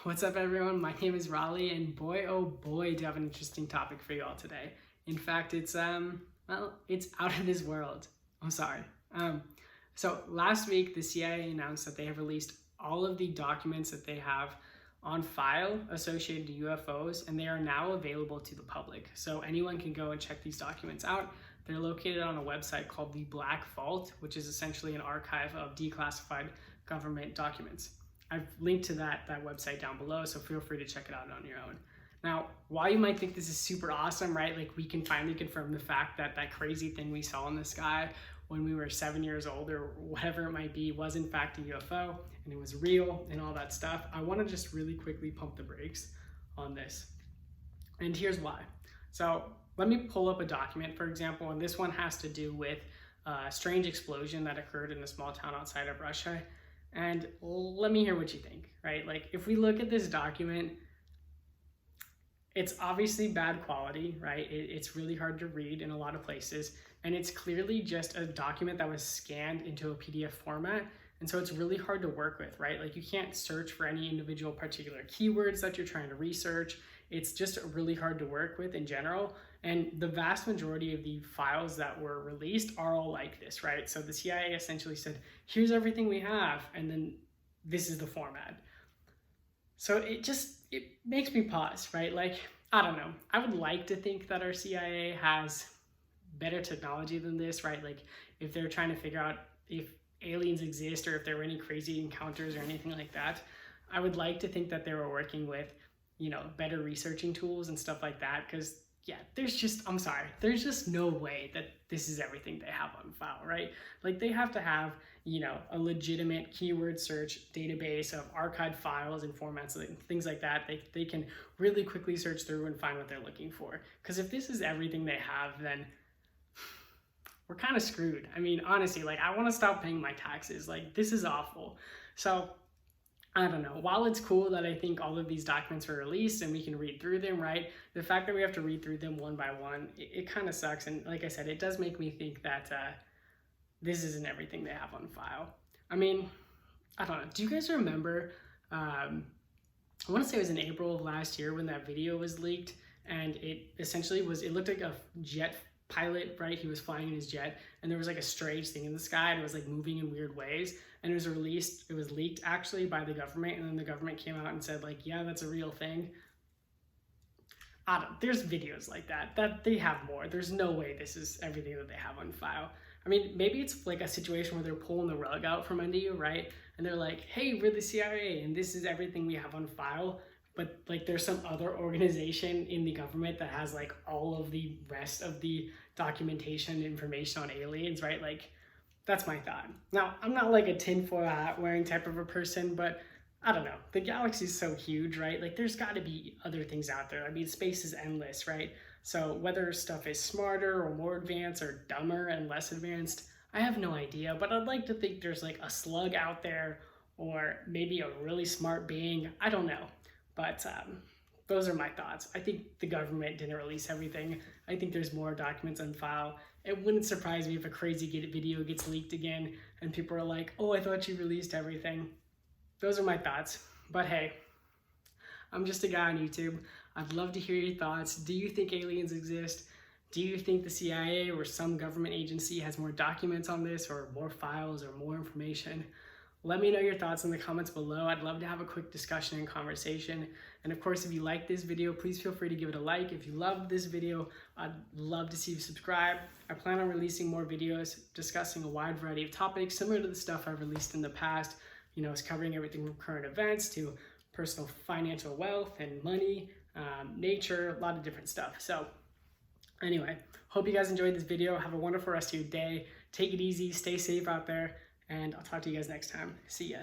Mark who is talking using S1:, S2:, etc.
S1: What's up, everyone? My name is Raleigh, and boy, oh boy, do I have an interesting topic for you all today. In fact, it's it's out of this world. I'm sorry. So last week, the CIA announced that they have released all of the documents that they have on file associated to UFOs, and they are now available to the public. So anyone can go and check these documents out. They're located on a website called the Black Vault, which is essentially an archive of declassified government documents. I've linked to that website down below, so feel free to check it out on your own. Now, while you might think this is super awesome, right? Like, we can finally confirm the fact that that crazy thing we saw in the sky when we were 7 years old or whatever it might be was in fact a UFO and it was real and all that stuff. I want to just really quickly pump the brakes on this. And here's why. So let me pull up a document, for example, and this one has to do with a strange explosion that occurred in a small town outside of Russia. And let me hear what you think, right? Like, if we look at this document, it's obviously bad quality, right? It's really hard to read in a lot of places. And it's clearly just a document that was scanned into a PDF format. And so it's really hard to work with, right? Like, you can't search for any individual particular keywords that you're trying to research. It's just really hard to work with in general. And the vast majority of the files that were released are all like this, right? So the CIA essentially said, here's everything we have, and then this is the format. So it makes me pause, right? Like, I don't know. I would like to think that our CIA has better technology than this, right? Like, if they're trying to figure out if aliens exist or if there were any crazy encounters or anything like that, I would like to think that they were working with, you know, better researching tools and stuff like that, because yeah, there's just no way that this is everything they have on file, right? Like, they have to have, you know, a legitimate keyword search database of archived files and formats and things like that. They can really quickly search through and find what they're looking for. Because if this is everything they have, then we're kind of screwed. I mean, honestly, like, I want to stop paying my taxes. Like, this is awful. So I don't know. While it's cool that I think all of these documents were released and we can read through them, right? The fact that we have to read through them one by one, it kind of sucks. And like I said, it does make me think that this isn't everything they have on file. I mean, I don't know. Do you guys remember, I want to say it was in April of last year when that video was leaked, and it essentially was, it looked like a jet pilot, right? He was flying in his jet, and there was like a strange thing in the sky, and it was like moving in weird ways, and it was leaked actually by the government, and then the government came out and said, like, yeah, that's a real thing. There's videos like that they have more. There's no way this is everything that they have on file. I mean, maybe it's like a situation where they're pulling the rug out from under you, right? And they're like, hey, we're the CIA, and this is everything we have on file. But like, there's some other organization in the government that has like all of the rest of the documentation and information on aliens, right? Like, that's my thought. Now, I'm not like a tinfoil hat wearing type of a person, but I don't know. The galaxy is so huge, right? Like, there's got to be other things out there. I mean, space is endless, right? So whether stuff is smarter or more advanced or dumber and less advanced, I have no idea. But I'd like to think there's like a slug out there, or maybe a really smart being. I don't know. But those are my thoughts. I think the government didn't release everything. I think there's more documents on file. It wouldn't surprise me if a crazy video gets leaked again and people are like, oh, I thought you released everything. Those are my thoughts. But hey, I'm just a guy on YouTube. I'd love to hear your thoughts. Do you think aliens exist? Do you think the CIA or some government agency has more documents on this, or more files, or more information? Let me know your thoughts in the comments below. I'd love to have a quick discussion and conversation. And of course, if you like this video, please feel free to give it a like. If you loved this video, I'd love to see you subscribe. I plan on releasing more videos discussing a wide variety of topics similar to the stuff I've released in the past. You know, it's covering everything from current events to personal financial wealth and money, nature, a lot of different stuff. So anyway, hope you guys enjoyed this video. Have a wonderful rest of your day. Take it easy, stay safe out there, and I'll talk to you guys next time. See ya.